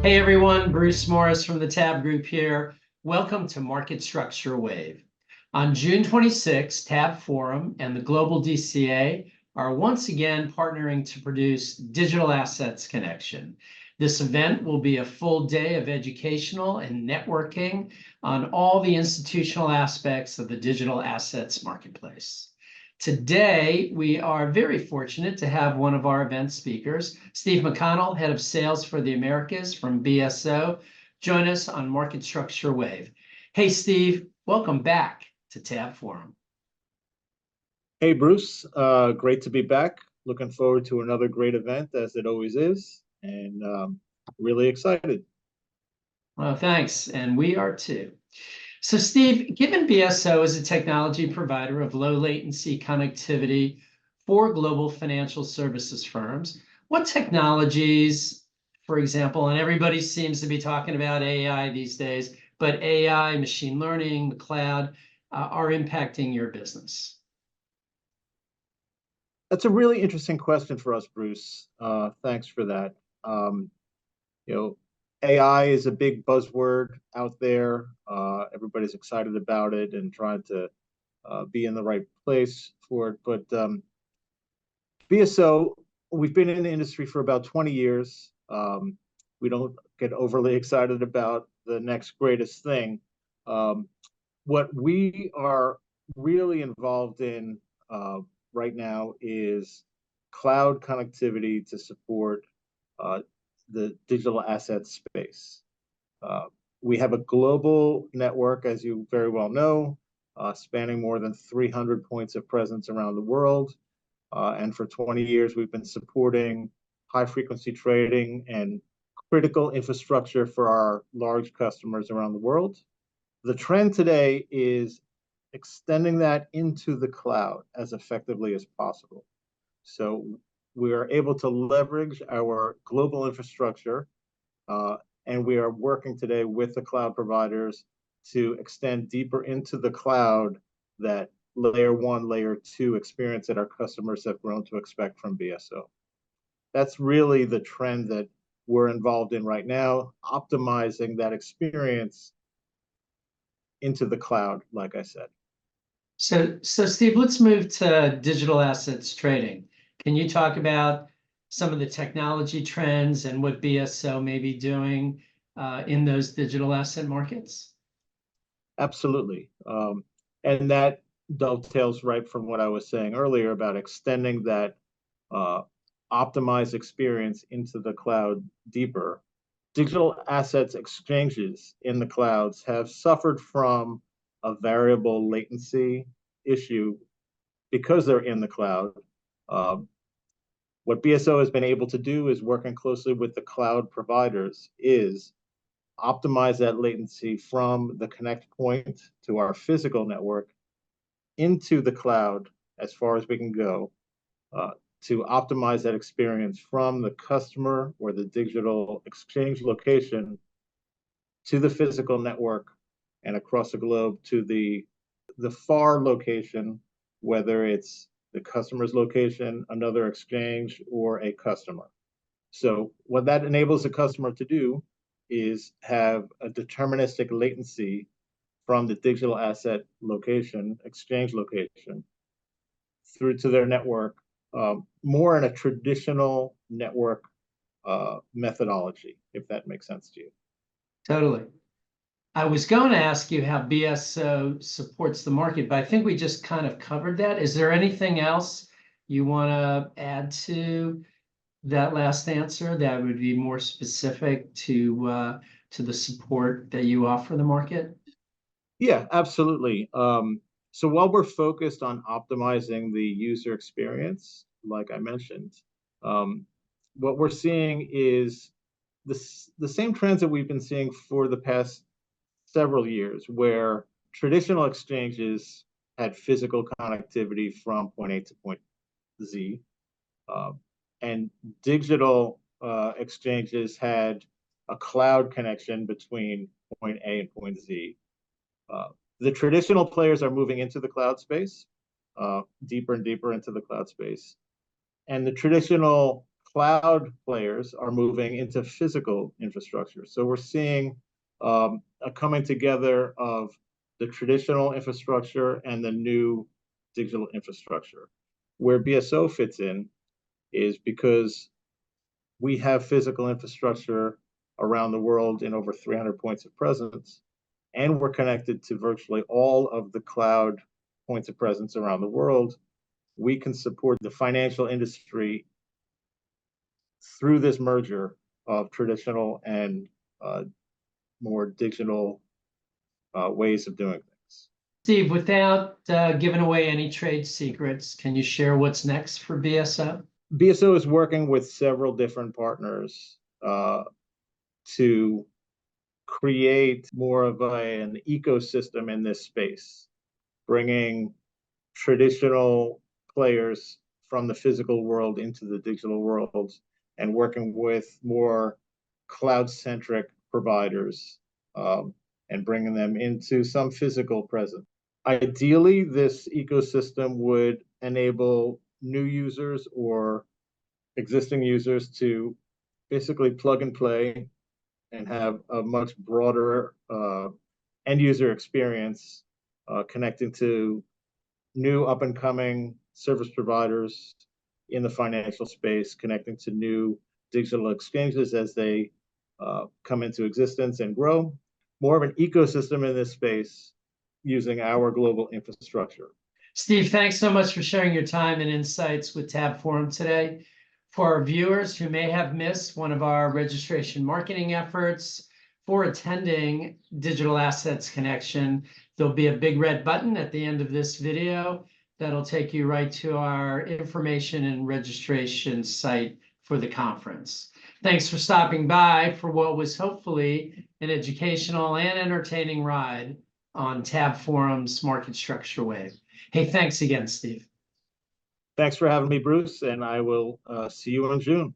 Hey everyone, Bruce Morris from the TABB Group here. Welcome to Market Structure Wave. On June 26, TABB Forum and the Global DCA are once again partnering to produce Digital Assets Connection. This event will be a full day of educational and networking on all the institutional aspects of the digital assets marketplace. Today, we are very fortunate to have one of our event speakers, Steve McConnell, Head of Sales for the Americas from BSO, join us on Market Structure Wave. Hey, Steve, welcome back to TABB Forum. Hey, Bruce. Great to be back. Looking forward to another great event, as it always is, and really excited. Well, thanks, and we are too. So Steve, given BSO is a technology provider of low latency connectivity for global financial services firms, what technologies, for example, and everybody seems to be talking about AI these days, but AI, machine learning, the cloud, are impacting your business? That's a really interesting question for us, Bruce. Thanks for that. You know, AI is a big buzzword out there. Everybody's excited about it and trying to be in the right place for it. But BSO, we've been in the industry for about 20 years. We don't get overly excited about the next greatest thing. What we are really involved in right now is cloud connectivity to support the digital asset space. We have a global network, as you very well know, spanning more than 300 points of presence around the world. And for 20 years, we've been supporting high-frequency trading and critical infrastructure for our large customers around the world. The trend today is extending that into the cloud as effectively as possible. So we are able to leverage our global infrastructure, and we are working today with the cloud providers to extend deeper into the cloud that layer one, layer two experience that our customers have grown to expect from BSO. That's really the trend that we're involved in right now, optimizing that experience into the cloud, like I said. So Steve, let's move to digital assets trading. Can you talk about some of the technology trends and what BSO may be doing in those digital asset markets? Absolutely. And that dovetails right from what I was saying earlier about extending that optimized experience into the cloud deeper. Digital assets exchanges in the clouds have suffered from a variable latency issue because they're in the cloud. What BSO has been able to do is working closely with the cloud providers is optimize that latency from the connect point to our physical network into the cloud as far as we can go, to optimize that experience from the customer or the digital exchange location to the physical network and across the globe to the far location, whether it's the customer's location, another exchange, or a customer. So what that enables the customer to do is have a deterministic latency from the digital asset location, exchange location, through to their network, more in a traditional network methodology, if that makes sense to you. Totally. I was going to ask you how BSO supports the market, but I think we just kind of covered that. Is there anything else you want to add to that last answer that would be more specific to the support that you offer the market? Yeah, absolutely. So while we're focused on optimizing the user experience, like I mentioned, what we're seeing is the same trends that we've been seeing for the past several years, where traditional exchanges had physical connectivity from point A to point Z, and digital exchanges had a cloud connection between point A and point Z. The traditional players are moving into the cloud space, deeper and deeper into the cloud space. And the traditional cloud players are moving into physical infrastructure. So we're seeing a coming together of the traditional infrastructure and the new digital infrastructure. Where BSO fits in is because we have physical infrastructure around the world in over 300 points of presence, and we're connected to virtually all of the cloud points of presence around the world. We can support the financial industry through this merger of traditional and more digital ways of doing things. Steve, without giving away any trade secrets, can you share what's next for BSO? BSO is working with several different partners to create more of an ecosystem in this space, bringing traditional players from the physical world into the digital world and working with more cloud-centric providers and bringing them into some physical presence. Ideally, this ecosystem would enable new users or existing users to basically plug and play and have a much broader end user experience connecting to new up and coming service providers in the financial space, connecting to new digital exchanges as they come into existence and grow. More of an ecosystem in this space using our global infrastructure. Steve, thanks so much for sharing your time and insights with TABB Forum today. For our viewers who may have missed one of our registration marketing efforts for attending Digital Assets Connection, there'll be a big red button at the end of this video that'll take you right to our information and registration site for the conference. Thanks for stopping by for what was hopefully an educational and entertaining ride on TABB Forum's Market Structure Wave. Hey, thanks again, Steve. Thanks for having me, Bruce, and I will see you in June.